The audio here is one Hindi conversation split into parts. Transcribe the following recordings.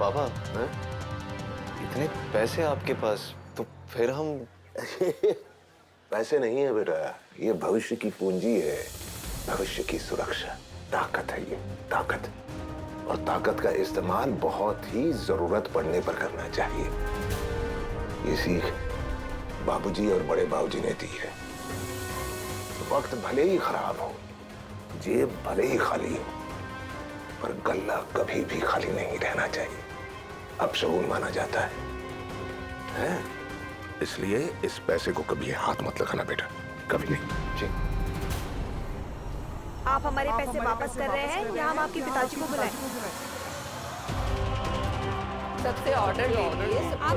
पापा हैं? इतने पैसे आपके पास, तो फिर हम पैसे नहीं है बेटा, ये भविष्य की पूंजी है, भविष्य की सुरक्षा, ताकत है ये, ताकत। और ताकत का इस्तेमाल बहुत ही जरूरत पड़ने पर करना चाहिए। ये सीख बाबूजी और बड़े बाबूजी ने दी है। वक्त भले ही खराब हो, जेब भले ही खाली हो, पर गल्ला कभी भी खाली नहीं रहना चाहिए। अपशगुन माना जाता है? इसलिए इस पैसे को कभी हाथ मत लगाना बेटा, कभी नहीं। जी। आप हमारे पैसे वापस कर रहे हैं या हम आपके पिताजी को बुलाएं? सबसे ऑर्डर ले लिए, आप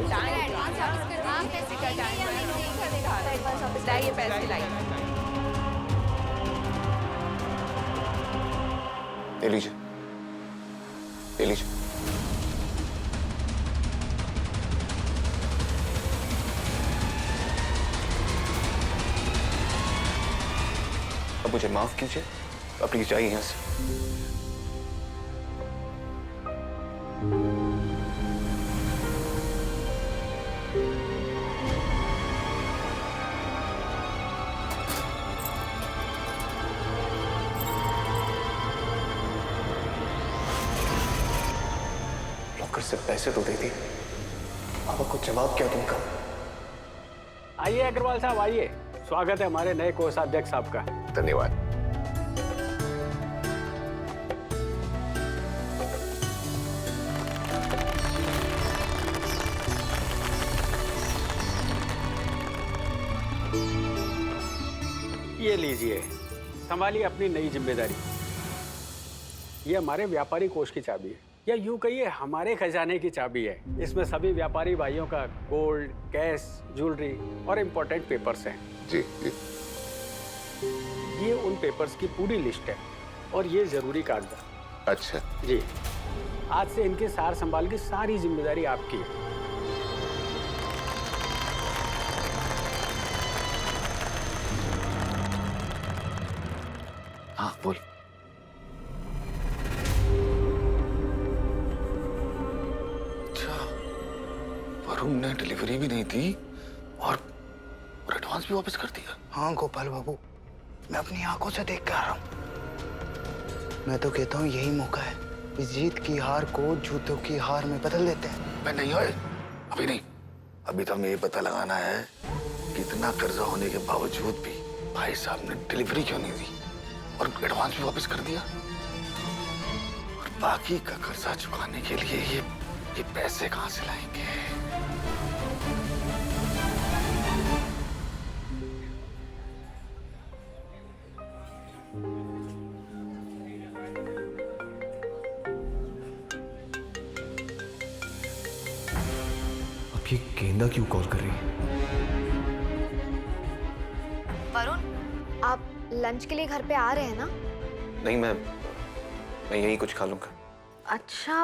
लाइए पैसे लाइए। ले लीजिए, ले लीजिए। अब मुझे माफ कीजिए, अब प्लीज जाइए यहाँ से। लॉकर से पैसे तो दे दिए, पापा को जवाब क्या दूंगा? आइए अग्रवाल साहब, आइए। स्वागत है हमारे नए कोषाध्यक्ष साहब का। धन्यवाद। ये लीजिए, संभालिए अपनी नई जिम्मेदारी। ये हमारे व्यापारी कोष की चाबी है, या यूं कहिए हमारे खजाने की चाबी है। इसमें सभी व्यापारी भाइयों का गोल्ड, कैश, ज्वेलरी और इम्पोर्टेंट पेपर्स हैं। जी जी। ये उन पेपर्स की पूरी लिस्ट है और ये जरूरी कागजात। अच्छा जी, आज से इनके सार संभाल की सारी जिम्मेदारी आपकी है। हाँ बोल। अच्छा, वरुण ने डिलीवरी भी नहीं दी और एडवांस भी वापस कर दिया। हाँ गोपाल बाबू, मैं अपनी आंखों से देख के आ रहा हूँ। मैं तो कहता हूँ यही मौका है, इस जीत की हार को जूतों की हार में बदल देते हैं। मैं नहीं होए, अभी नहीं। अभी तो हमें ये पता लगाना है कि इतना कर्जा होने के बावजूद भी भाई साहब ने डिलीवरी क्यों नहीं दी और एडवांस भी वापस कर दिया। और बाकी का कर्जा चुकाने के लिए ये पैसे कहाँ से लाएंगे? अब ये गेंदा क्यों कॉल कर रही है? वरुण, आप लंच के लिए घर पे आ रहे हैं ना? नहीं, मैं यही कुछ खा लूंगा। अच्छा,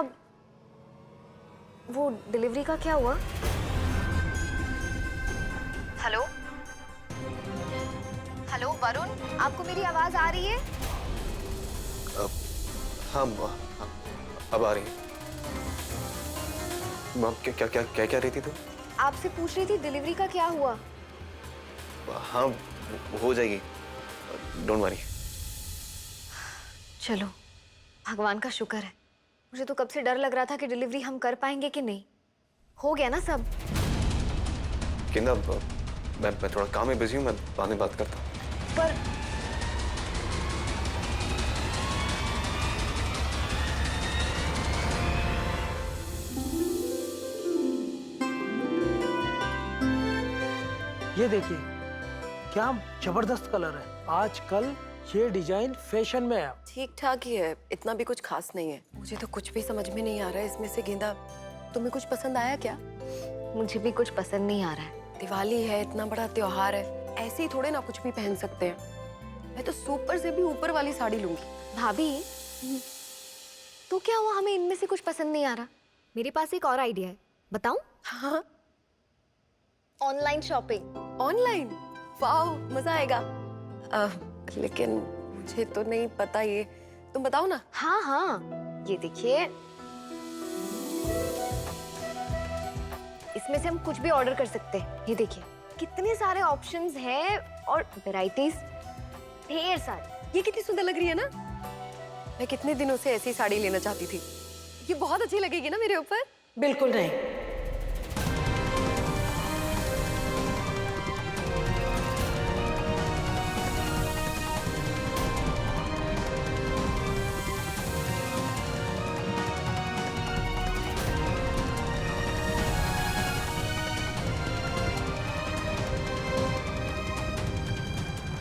वो डिलीवरी का क्या हुआ? हेलो हेलो वरुण, आपको मेरी आवाज आ रही है? हाँ, अब आ रही है। माँ क्या रही थी तुम? आपसे पूछ रही थी डिलीवरी का क्या हुआ। हाँ, हो जाएगी, डोंट वरी। चलो, भगवान का शुक्र है। मुझे तो कब से डर लग रहा था कि डिलीवरी हम कर पाएंगे कि नहीं। हो गया ना सब? गेंदा, मैं थोड़ा काम में बिजी हूँ, मैं बाद में बात करता हूँ। पर ये देखिए, क्या जबरदस्त कलर है। आजकल ये डिजाइन फैशन में है। ठीक ठाक ही है, इतना भी कुछ खास नहीं है। मुझे तो कुछ भी समझ में नहीं आ रहा है इसमें से। गेंदा, तुम्हें कुछ पसंद आया क्या? मुझे भी कुछ पसंद नहीं आ रहा है। दिवाली है, इतना बड़ा त्योहार है, ऐसे ही थोड़े ना कुछ भी पहन सकते हैं। मैं तो सुपर से भी ऊपर वाली साड़ी लूंगी। भाभी, तो क्या हुआ, हमें इनमें से कुछ पसंद नहीं आ रहा? मेरे पास एक और आइडिया है, बताऊं? हाँ, ऑनलाइन शॉपिंग। ऑनलाइन? वाह, मजा आएगा। लेकिन मुझे तो नहीं पता ये, तुम बताओ ना। हाँ हाँ, ये देखिए, इसमें से हम कुछ भी ऑर्डर कर सकते हैं। ये देखिए कितने सारे ऑप्शंस हैं और वैरायटीज ढेर सारी। ये कितनी सुंदर लग रही है ना। मैं कितने दिनों से ऐसी साड़ी लेना चाहती थी। ये बहुत अच्छी लगेगी ना मेरे ऊपर। बिल्कुल नहीं।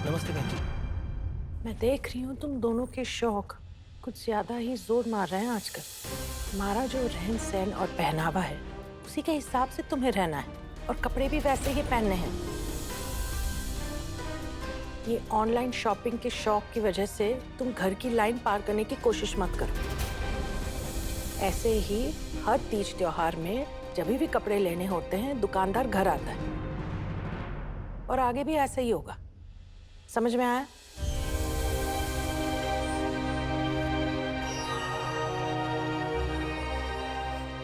नमस्ते बहन जी। मैं देख रही हूँ तुम दोनों के शौक कुछ ज्यादा ही जोर मार रहे हैं आजकल। तुम्हारा जो रहन सहन और पहनावा है उसी के हिसाब से तुम्हें रहना है और कपड़े भी वैसे ही पहनने हैं। ये ऑनलाइन शॉपिंग के शौक की वजह से तुम घर की लाइन पार करने की कोशिश मत करो। ऐसे ही हर तीज त्योहार में जब भी कपड़े लेने होते हैं दुकानदार घर आता है और आगे भी ऐसा ही होगा। समझ में आया?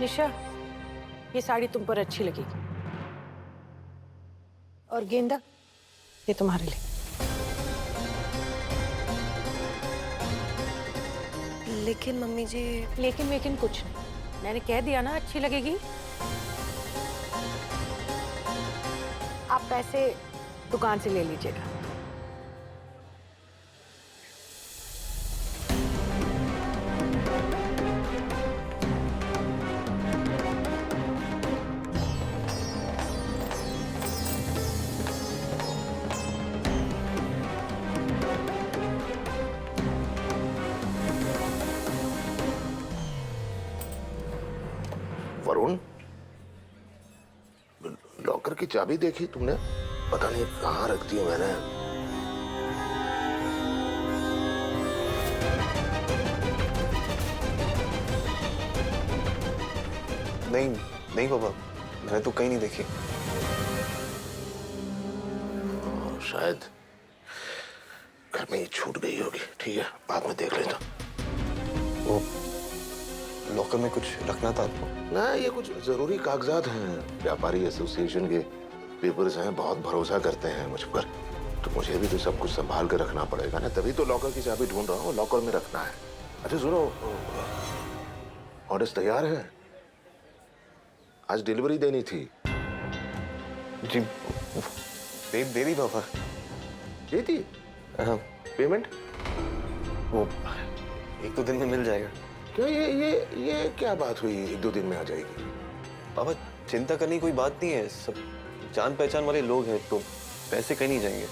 निशा, ये साड़ी तुम पर अच्छी लगेगी। और गेंदा, ये तुम्हारे लिए। लेकिन मम्मी जी। लेकिन कुछ नहीं, मैंने कह दिया ना अच्छी लगेगी। आप पैसे दुकान से ले लीजिएगा। वरुण, लॉकर की चाबी देखी तुमने? पता नहीं कहाँ रख दी मैंने। नहीं नहीं पापा, मैंने तो कहीं नहीं देखी। शायद घर में ही छूट गई होगी। ठीक है, बाद में देख लेता। वो लॉकर में कुछ रखना था आपको? ना, ये कुछ जरूरी कागजात हैं। व्यापारी एसोसिएशन के पेपर्स हैं, बहुत भरोसा करते हैं मुझ पर, तो मुझे भी तो सब कुछ संभाल कर रखना पड़ेगा ना। तभी तो लॉकर की चाबी ढूंढ रहा हूँ, लॉकर में रखना है। अच्छा सुनो, ऑर्डर्स तैयार है? आज डिलीवरी देनी थी। जी दे दी पापा। दे दी? हाँ। पेमेंट? वो 1-2 दिन में मिल जाएगा। क्या ये क्या बात हुई? 1-2 दिन में आ जाएगी? पापा चिंता करने की कोई बात नहीं है, सब जान पहचान वाले लोग हैं, तो पैसे कहीं नहीं जाएंगे।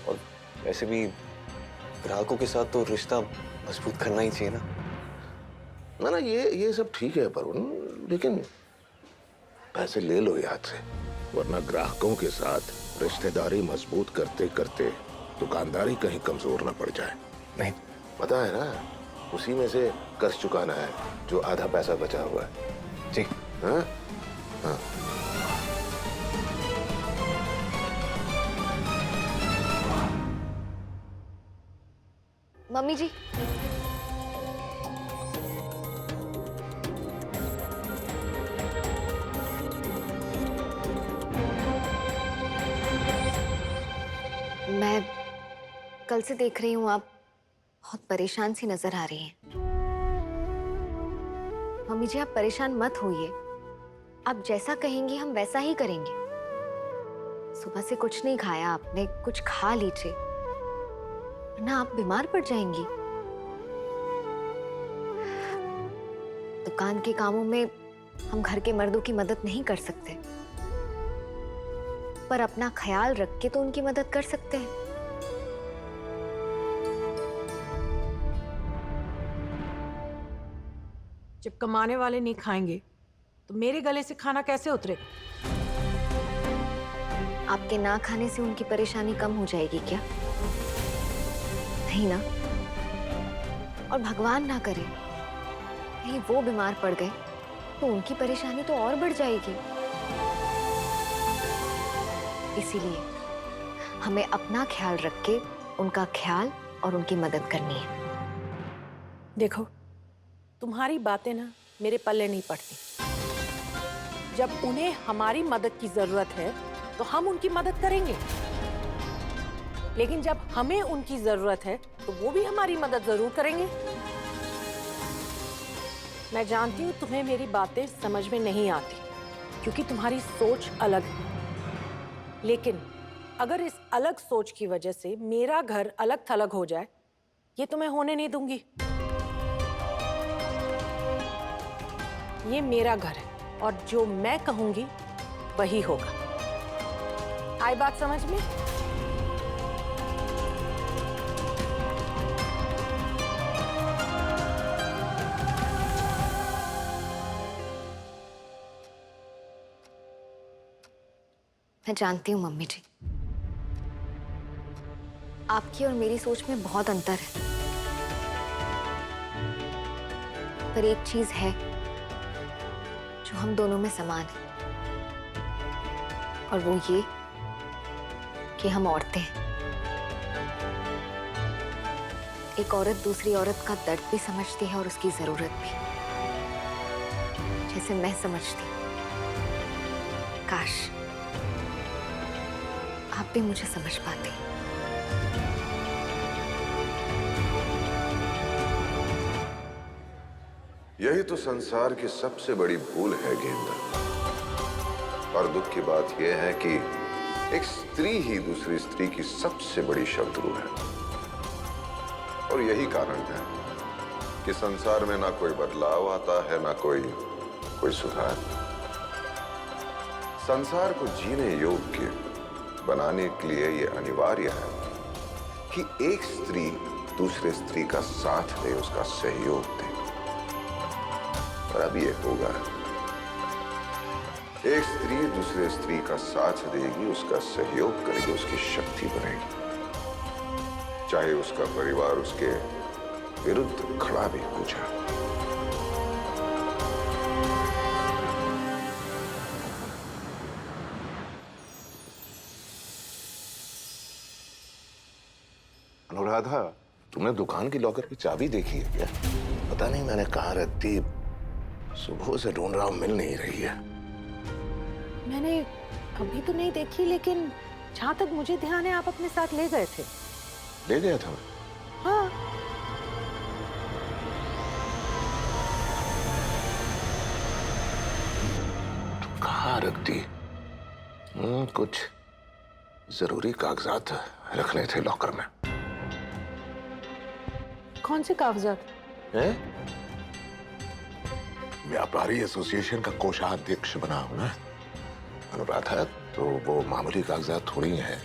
और वैसे भी ग्राहकों के साथ तो रिश्ता मजबूत करना ही चाहिए ना। ना ये सब ठीक है वरुण, लेकिन पैसे ले लो याद से, वरना ग्राहकों के साथ रिश्तेदारी मजबूत करते करते दुकानदारी कहीं कमजोर ना पड़ जाए। नहीं, पता है ना, उसी में से कर्ज चुकाना है जो आधा पैसा बचा हुआ है। जी। हाँ हाँ। मम्मी जी, मैं कल से देख रही हूँ आप बहुत परेशान सी नजर आ रही हैं। मम्मी जी आप परेशान मत होइए, आप जैसा कहेंगी हम वैसा ही करेंगे। सुबह से कुछ नहीं खाया आपने, कुछ खा लीजिए, वरना आप बीमार पड़ जाएंगी। दुकान के कामों में हम घर के मर्दों की मदद नहीं कर सकते, पर अपना ख्याल रख के तो उनकी मदद कर सकते हैं। जब कमाने वाले नहीं खाएंगे तो मेरे गले से खाना कैसे उतरेगा? आपके ना खाने से उनकी परेशानी कम हो जाएगी क्या? नहीं ना। और भगवान ना करे कहीं वो बीमार पड़ गए तो उनकी परेशानी तो और बढ़ जाएगी। इसीलिए हमें अपना ख्याल रख के उनका ख्याल और उनकी मदद करनी है। देखो, तुम्हारी बातें ना मेरे पल्ले नहीं पड़ती। जब उन्हें हमारी मदद की जरूरत है तो हम उनकी मदद करेंगे, लेकिन जब हमें उनकी जरूरत है तो वो भी हमारी मदद जरूर करेंगे। मैं जानती हूँ तुम्हें मेरी बातें समझ में नहीं आती क्योंकि तुम्हारी सोच अलग है, लेकिन अगर इस अलग सोच की वजह से मेरा घर अलग थलग हो जाए, ये तो मैं होने नहीं दूंगी। ये मेरा घर है और जो मैं कहूंगी वही होगा। आई बात समझ में? मैं जानती हूँ मम्मी जी, आपकी और मेरी सोच में बहुत अंतर है, पर एक चीज है जो हम दोनों में समान है, और वो ये कि हम औरतें हैं। एक औरत दूसरी औरत का दर्द भी समझती है और उसकी जरूरत भी, जैसे मैं समझती। काश आप भी मुझे समझ पाते। यही तो संसार की सबसे बड़ी भूल है गेंदा। और दुख की बात यह है कि एक स्त्री ही दूसरी स्त्री की सबसे बड़ी शत्रु है। और यही कारण है कि संसार में ना कोई बदलाव आता है, ना कोई सुधार। संसार को जीने योग्य बनाने के लिए यह अनिवार्य है कि एक स्त्री दूसरे स्त्री का साथ दे, उसका सहयोग दे। और अब ये होगा, एक स्त्री दूसरे स्त्री का साथ देगी, उसका सहयोग करेगी, उसकी शक्ति बढ़ेगी, चाहे उसका परिवार उसके विरुद्ध खड़ा भी हो जाए। अनुराधा, तुमने दुकान की लॉकर की चाबी देखी है क्या? पता नहीं मैंने कहाँ रख दी, सुबह से ढूंढ रहा हूं, मिल नहीं रही है। मैंने अभी तो नहीं देखी, लेकिन जहां तक मुझे ध्यान है आप अपने साथ ले गए थे। ले गया था मैं? हाँ। तो कहाँ रख दी? कुछ जरूरी कागजात रखने थे लॉकर में। कौन से कागजात? हैं? व्यापारी एसोसिएशन का कोषाध्यक्ष बना हूं ना अनुराधा, तो वो मामूली कागजात थोड़ी हैं,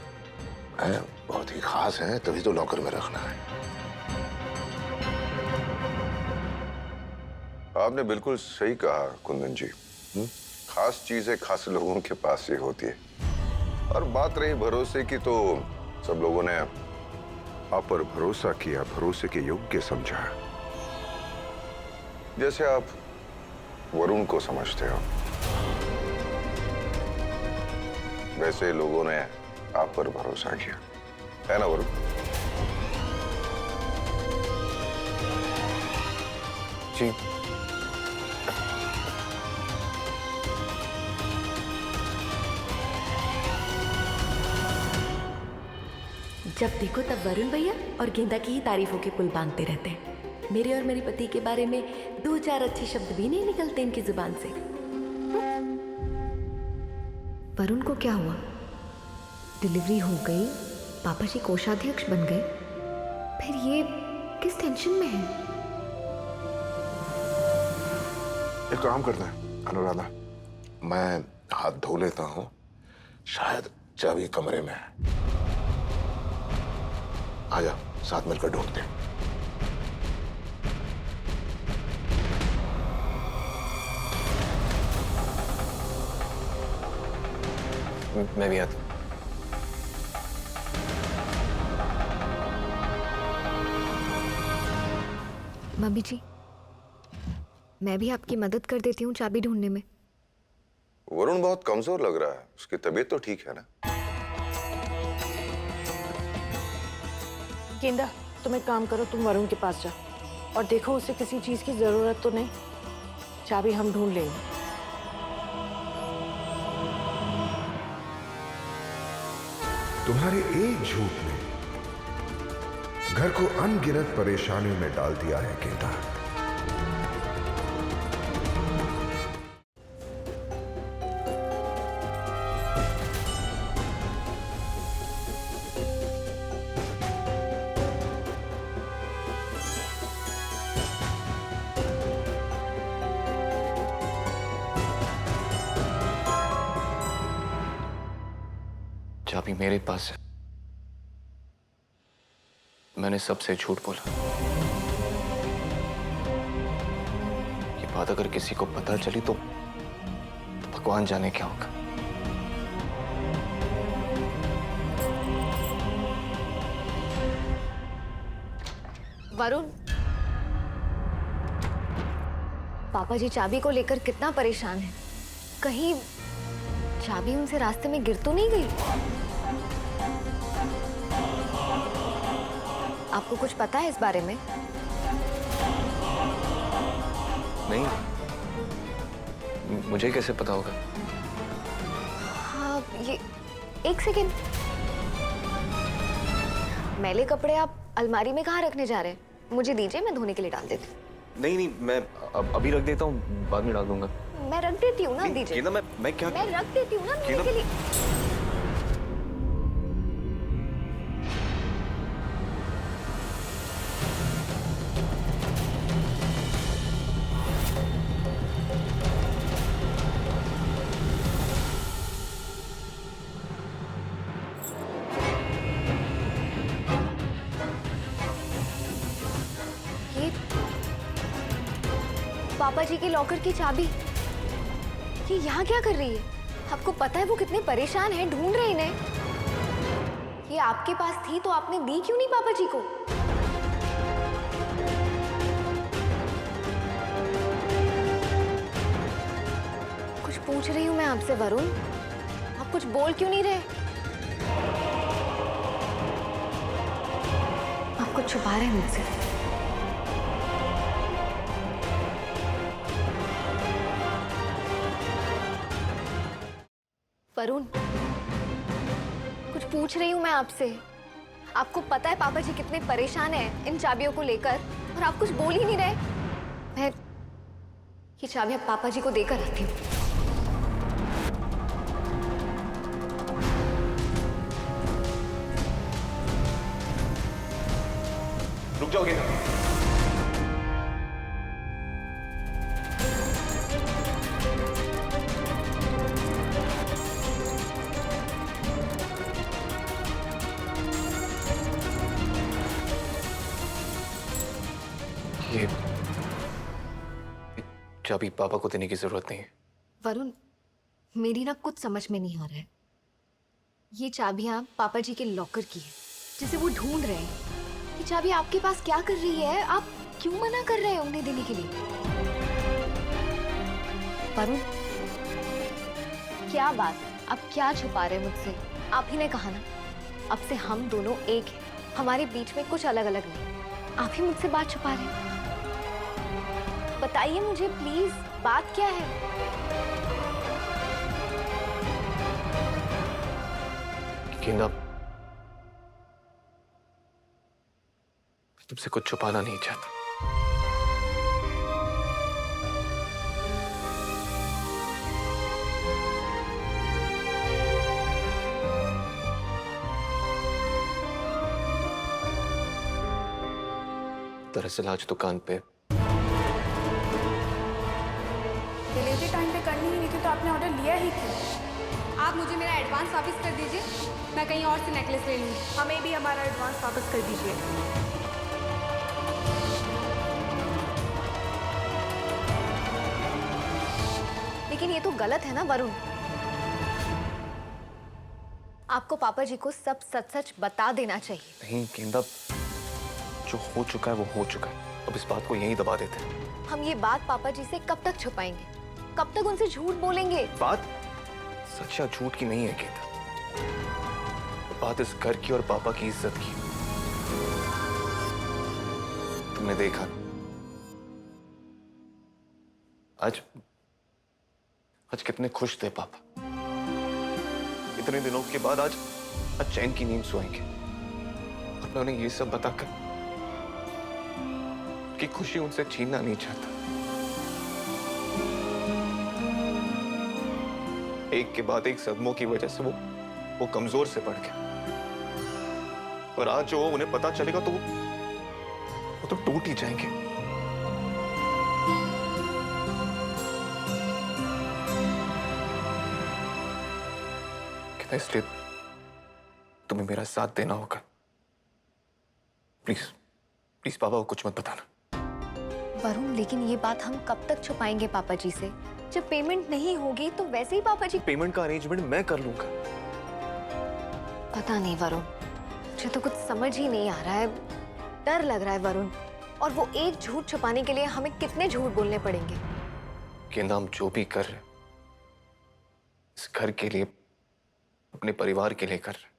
बहुत ही खास हैं, तभी तो लॉकर में रखना है। आपने बिल्कुल सही कहा कुंदन जी। खास चीजें खास लोगों के पास ही होती है। और बात रही भरोसे की, तो सब लोगों ने आप पर भरोसा किया, भरोसे के योग्य समझा। जैसे आप वरुण को समझते हो, वैसे लोगों ने आप पर भरोसा किया, है ना वरुण? जी। जब देखो तब वरुण भैया और गेंदा की ही तारीफों के पुल बांधते रहते हैं। मेरे और मेरे पति के बारे में 2-4 अच्छे शब्द भी नहीं निकलते इनकी जुबान से। वरुण को क्या हुआ? डिलीवरी हो गई, पापा जी कोषाध्यक्ष बन गए, फिर ये किस टेंशन में है? एक काम करते हैं अनुराधा, मैं हाथ धो लेता हूं, शायद चाबी कमरे में है। आजा, साथ मिलकर ढूंढते हैं। मैं भी आता हूं। मम्मी जी, मैं भी आपकी मदद कर देती हूँ चाबी ढूंढने में। वरुण बहुत कमजोर लग रहा है, उसकी तबीयत तो ठीक है ना? गेंदा, तुम एक काम करो, तुम वरुण के पास जाओ और देखो उसे किसी चीज की जरूरत तो नहीं। चाबी हम ढूंढ लेंगे। तुम्हारे एक झूठ ने घर को अनगिनत परेशानियों में डाल दिया है गेंदा। चाबी मेरे पास है। मैंने सबसे झूठ बोला। ये बात अगर किसी को पता चली तो भगवान जाने क्या होगा। वरुण, पापा जी चाबी को लेकर कितना परेशान है। कहीं चाबी उनसे रास्ते में गिर तो नहीं गई? आपको कुछ पता है इस बारे में? नहीं, मुझे कैसे पता होगा? हाँ, ये एक सेकेंड। मैले कपड़े आप अलमारी में कहाँ रखने जा रहे हैं? मुझे दीजिए, मैं धोने के लिए डाल देती हूँ। नहीं, मैं अभी रख देता हूँ, बाद में डाल दूंगा। मैं रख देती हूँ ना, दीजिए। गेंदा, मैं क्या? मैं रख देती हूँ ना धोने के लिए। ये पापा जी के लॉकर की चाबी, ये यहाँ क्या कर रही है? आपको पता है वो कितने परेशान हैं, ढूंढ रहे हैं इन्हें। ये आपके पास थी तो आपने दी क्यों नहीं पापा जी को? कुछ पूछ रही हूँ मैं आपसे वरुण, आप कुछ बोल क्यों नहीं रहे? आप कुछ छुपा रहे हैं मुझसे। वरुण, कुछ पूछ रही हूँ मैं आपसे। आपको पता है पापा जी कितने परेशान हैं इन चाबियों को लेकर, और आप कुछ बोल ही नहीं रहे। मैं ये चाबी अब पापा जी को देकर आती हूँ। रुक जाओगे? ये चाबी पापा को देने की जरूरत नहीं है। वरुण, मेरी ना कुछ समझ में नहीं आ रहा है। ये चाबियां पापा जी के लॉकर की है जिसे वो ढूंढ रहे हैं। ये चाबी आपके पास क्या कर रही है? आप क्यों मना कर रहे हैं उन्हें देने के लिए? वरुण, क्या बात? आप क्या छुपा रहे हैं मुझसे? आप ही ने कहा ना, अब से हम दोनों एक हैं, हमारे बीच में कुछ अलग अलग नहीं। आप ही मुझसे बात छुपा रहे हैं। बताइए मुझे प्लीज, बात क्या है? गेंदा, तुमसे कुछ छुपाना नहीं चाहता। दरअसल आज दुकान पे डिलीवरी टाइम पे करनी ही नहीं थी तो आपने ऑर्डर लिया ही क्यों? आप मुझे मेरा एडवांस वापस कर दीजिए, मैं कहीं और से नेकलेस ले लूँगी। हमें भी हमारा एडवांस वापस कर दीजिए। लेकिन ये तो गलत है ना वरुण। आपको पापा जी को सब सच सच बता देना चाहिए। नहीं गेंदा, जो हो चुका है वो हो चुका है। अब इस बात को यहीं दबा देते हैं। हम ये बात पापा जी से कब तक छुपाएंगे? कब तक उनसे झूठ बोलेंगे? बात सच या झूठ की नहीं है गेंदा, बात इस घर की और पापा की इज्जत की। तुमने देखा आज आज कितने खुश थे पापा। इतने दिनों के बाद आज आज चैन की नींद सोएंगे। और मैं उन्हें ये सब बताकर कि खुशी उनसे छीनना नहीं चाहता। एक के बाद एक सदमों की वजह से वो कमजोर से पड़ गया। और आज जो उन्हें पता चलेगा तो वो तो टूट ही जाएंगे। कहता इसलिए तुम्हें मेरा साथ देना होगा। प्लीज प्लीज पापा को कुछ मत बताना। वरुण, लेकिन ये बात हम कब तक छुपाएंगे पापा जी से? जब पेमेंट नहीं होगी तो वैसे ही पापा जी। पेमेंट का अरेंजमेंट मैं कर लूंगा। पता नहीं वरुण, मुझे तो कुछ समझ ही नहीं आ रहा है। डर लग रहा है वरुण। और वो एक झूठ छुपाने के लिए हमें कितने झूठ बोलने पड़ेंगे? गेंदा, हम जो भी कर रहे इस घर के लिए, अपने परिवार के लिए कर रहे,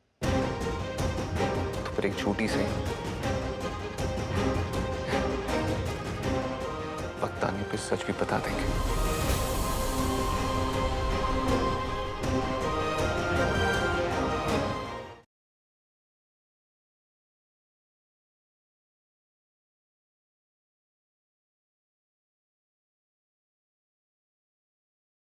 तो फिर एक झूठी से वक्त आने पे सच भी बता देंगे।